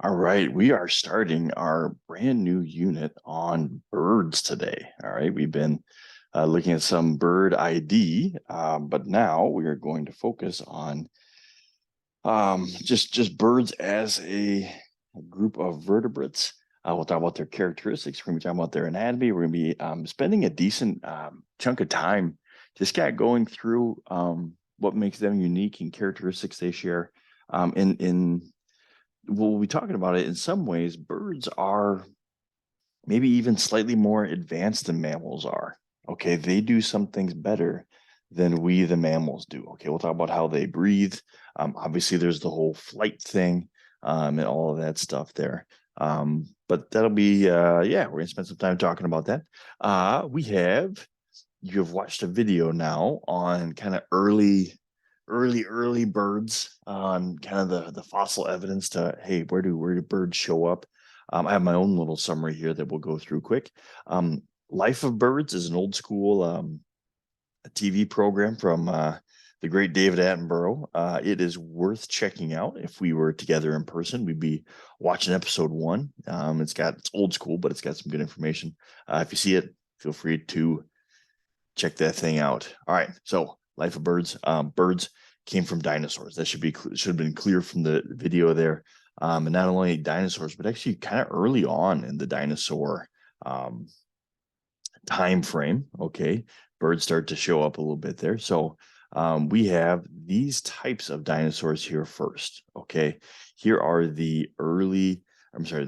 All right, we are starting our brand new unit on birds today. All right, we've been looking at some bird ID, but now we are going to focus on just birds as a group of vertebrates. We'll talk about their characteristics. We're going to be talking about their anatomy. We're going to be spending a decent chunk of time just kind of going through what makes them unique and characteristics they share. In we'll be talking about it in some ways. Birds are maybe even slightly more advanced than mammals are. Okay, they do some things better than we, the mammals, do. Okay, we'll talk about how they breathe. Obviously, there's the whole flight thing and all of that stuff there. But that'll be, yeah, we're gonna spend some time talking about that. You have watched a video now on kind of early birds on kind of the fossil evidence to, hey, where do birds show up? I have my own little summary here that we'll go through quick. Life of Birds is an old school a TV program from the great David Attenborough. It is worth checking out. If we were together in person, we'd be watching episode one. It's old school, but it's got some good information. If you see it, feel free to check that thing out. All right, so Life of Birds. Birds came from dinosaurs. That should have been clear from the video there. And not only dinosaurs, but actually kind of early on in the dinosaur um, time frame. Okay, birds start to show up a little bit there. So we have these types of dinosaurs here first. Okay, here are the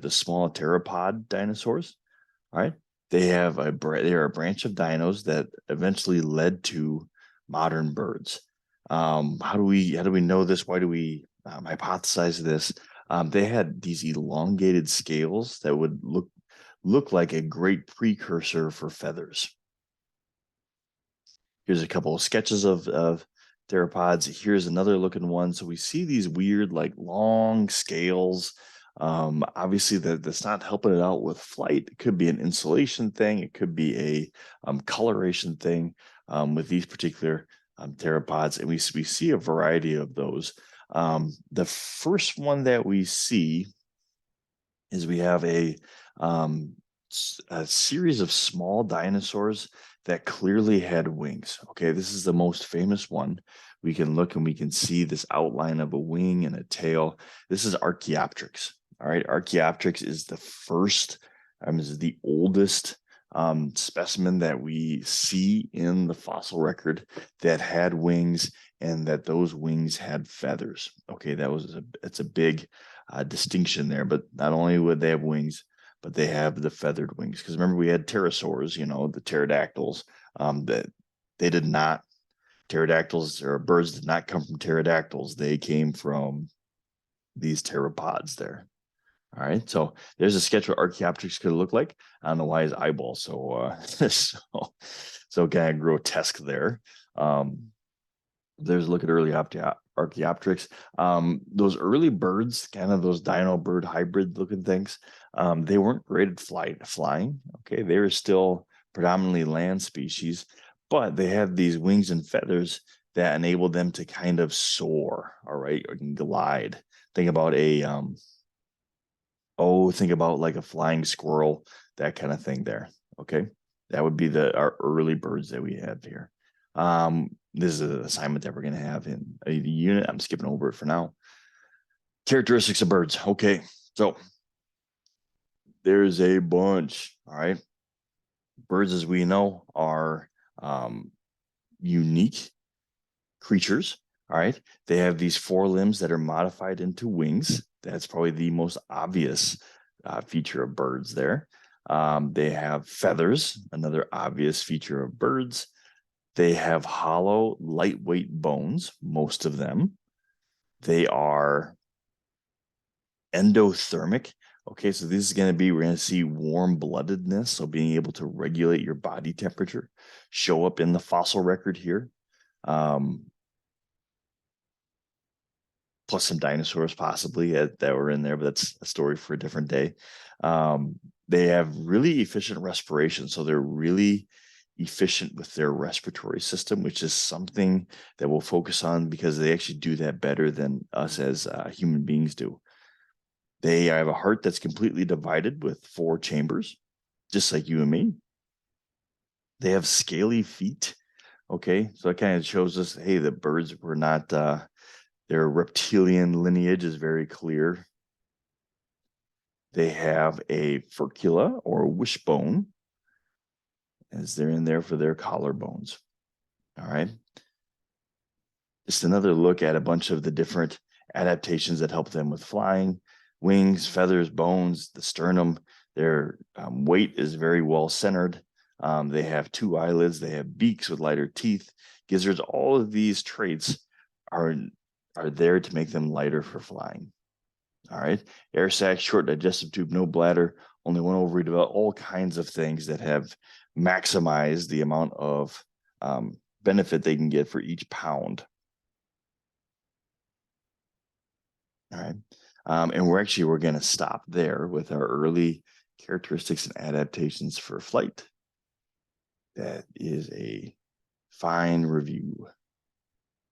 small theropod dinosaurs. All right. They are a branch of dinos that eventually led to modern birds. How do we know this? Why do we hypothesize this? They had these elongated scales that would look like a great precursor for feathers. Here's a couple of sketches of theropods. Here's another looking one. So we see these weird, like long scales. Obviously, that's not helping it out with flight. It could be an insulation thing. It could be a coloration thing with these particular theropods, and we see a variety of those. The first one that we see is we have um, a series of small dinosaurs that clearly had wings. Okay, this is the most famous one. We can look and we can see this outline of a wing and a tail. This is Archaeopteryx. All right, Archaeopteryx is is the oldest specimen that we see in the fossil record that had wings and that those wings had feathers. Okay, it's a big distinction there. But not only would they have wings, but they have the feathered wings. Because remember, we had pterosaurs, the pterodactyls. That they did not pterodactyls or birds did not come from pterodactyls. They came from these pteropods there. All right, so there's a sketch what Archaeopteryx could look like. I don't know why his eyeball so kind of grotesque there. Um, there's a look at early Archaeopteryx. Those early birds, kind of those dino bird hybrid looking things, they weren't great at flying. Okay, they were still predominantly land species, but they had these wings and feathers that enabled them to kind of soar. All right, or can glide. Think about think about like a flying squirrel, that kind of thing there. Okay, that would be our early birds that we have here. This is an assignment that we're going to have in a unit. I'm skipping over it for now. Characteristics of birds. Okay, so there's a bunch. All right, birds, as we know, are unique creatures. All right, they have these forelimbs that are modified into wings. That's probably the most obvious feature of birds there. They have feathers, another obvious feature of birds. They have hollow, lightweight bones, most of them. They are endothermic. Okay, so this is going to be, we're going to see warm bloodedness. So being able to regulate your body temperature show up in the fossil record here. Plus some dinosaurs possibly that were in there, but that's a story for a different day. They have really efficient respiration. So they're really efficient with their respiratory system, which is something that we'll focus on because they actually do that better than us as human beings do. They have a heart that's completely divided with 4 chambers, just like you and me. They have scaly feet. Okay, so it kind of shows us, hey, the birds were not, their reptilian lineage is very clear. They have a furcula or wishbone, as they're in there for their collarbones. All right. Just another look at a bunch of the different adaptations that help them with flying: wings, feathers, bones, the sternum. Their weight is very well centered. They have 2 eyelids. They have beaks with lighter teeth, gizzards. All of these traits are there to make them lighter for flying. All right. Air sac, short digestive tube, no bladder, only 1 ovary, develop all kinds of things that have maximized the amount of benefit they can get for each pound. All right. And we're going to stop there with our early characteristics and adaptations for flight. That is a fine review.